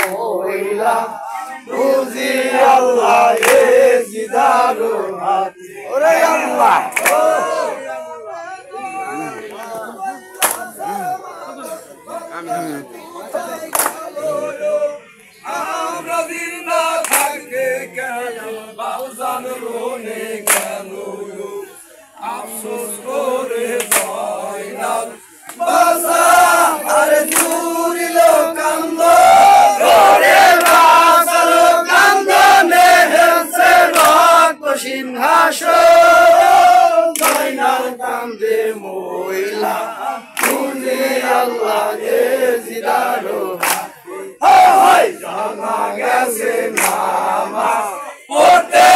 মহিলা বুঝি আল্লাহ এ জিদারো হাতি ওরে আল্লাহ আমরা দিন না থাকে কেন বাউজান রোনে কেন আফসোস করে জয়নাল বাসা আরে জুরিল কান্দ করে বাসালো কান্দ নেহেছে রক্ত সিংহাসন জয়নাল কান্দে মহিলা বুঝি আল্লাহ এ জিদারো হায় জানা গেছে নামাজ পড়তে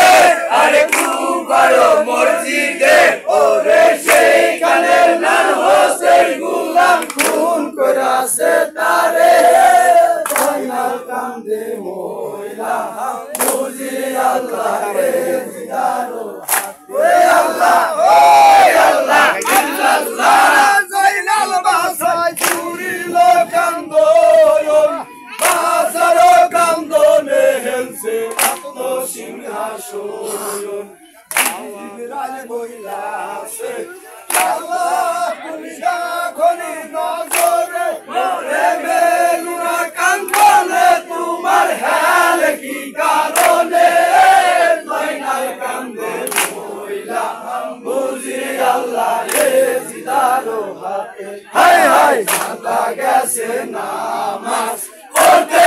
আরে কুবারো মসজিদে ওরে সেইখানে নান হোসেন গুলাম খুন করেছে তারে জয়নাল কান্দে মহিলা বুঝি আল্লাহ রে জিদারো ওরে আল্লাহ ইল্লাল্লাহ জয়নাল বাসায় চুরিল কান্দন বাসারো কান্দনে হেলছে সিংহাসন জিবরাইল বইলাছে আল্লাহ তুমি যখনই নজরে মরে মেলুনা কান্দনে তোমার হেল কি কারণে জয়নাল কান্দে মহিলা বুঝি আল্লাহ এ জিদারো হাতে হায় হায় জানা গেছে নামাজ পড়তে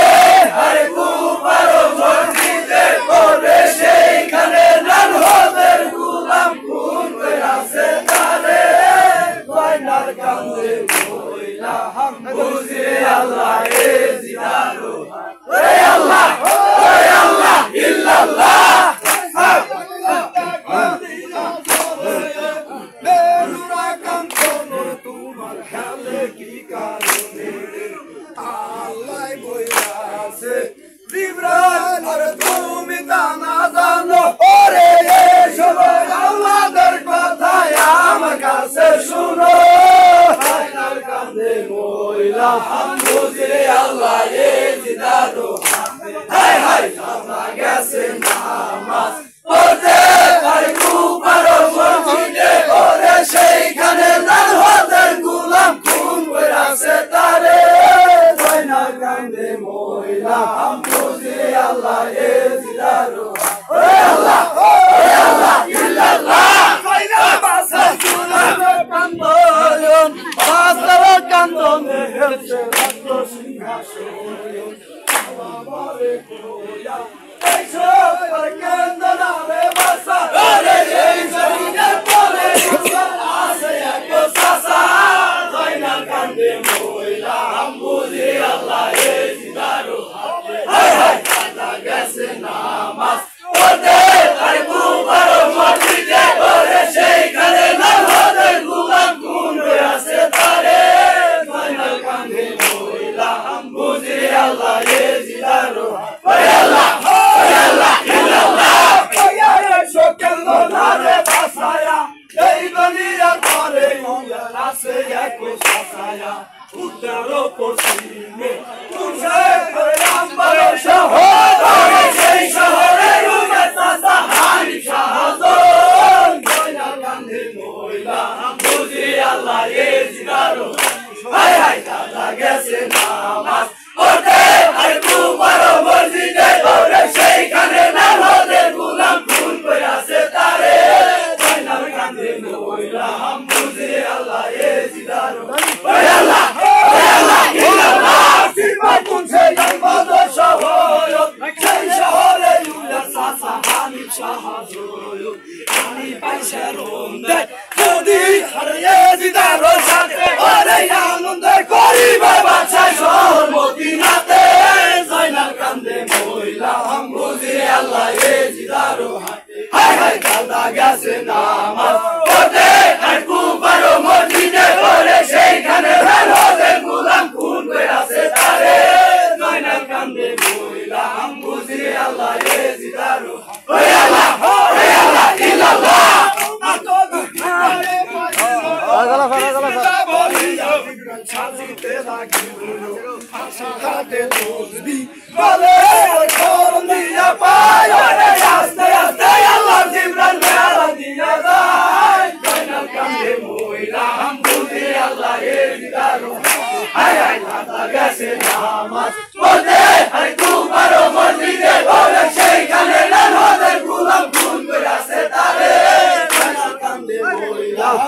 আরে কুবারো মসজিদে ওরে সেইখানে নান হোসেন গুলাম খুন করেছে তারে জয়নাল কান্দে মহিলা বুঝি আল্লাহ এ জিদারো ওরে আল্লাহ ইল্লাল্লাহ বেলুরা কান্দন তোমার হেলে কি কারণে আল্লাহ বইলাছে জিবরাইল আরে তুমি জানা জানো ওরে এসব আল্লাহর কথা আমার কাছে শুনো জয়নাল কান্দে মহিলা বুঝি আল্লাহ এ জিদারো হায় হায় জানা গেছে নামাজ পড়তে আরে কুবারো মসজিদে ওরে সেইখানে নান হোসেন গুলাম খুন করেছে তারে জয়নাল কান্দে মহিলা বুঝি আল্লাহ এ জিদারো ওরে আল্লাহ ইল্লাল্লাহ জয়নাল বাসায় চুরিল কান্দন বাসারো কান্দনে হেলছে রক্ত সিংহাসন আমারে কোয়া এইসব কান্দন আরে বাসা ওরে এই জমিনের পরে আছে এক সাসা জয়নাল কান্দে মহিলা বুঝি আল্লাহ এ জিদারো হায় হায় জানা গেছে নামাজ পড়তে আরে কুবারো মসজিদে ওরে সেইখানে নান হোসেন গুলাম খুন করেছে তারে জয়নাল কান্দে মহিলা বুঝি আল্লাহ এ জিদারো ওরে আল্লাহ ইল্লাল্লাহ ওরে শোকেল নারে বাসায়া এই দুনিয়ার পরে আছে এক সাসায়া উত্তর পশ্চিমে তুষে আম্বার শহর সেই শহরে রুমে সাসা হানি শাহজন জয়নাল কান্দে মহিলা বুঝি আল্লাহ এ জিদারো হায় হায় জানা গেছে নামাজ পড়তে তসবি বলে করম দিয়া পায় ওরে আস্তে আস্তে আল্লাহ জিবরান মেলা দিয়া যায় জয়নাল কান্দে মইলাম বুঝি আল্লাহ এর দিদারো হায় হায় লাতা গেছে নামাজ পড়তে আরে তোমারও মসজিদে ওরে সেইখানে নামাজের গোলাম খুন করে আছে তারে জয়নাল কান্দে মইলাম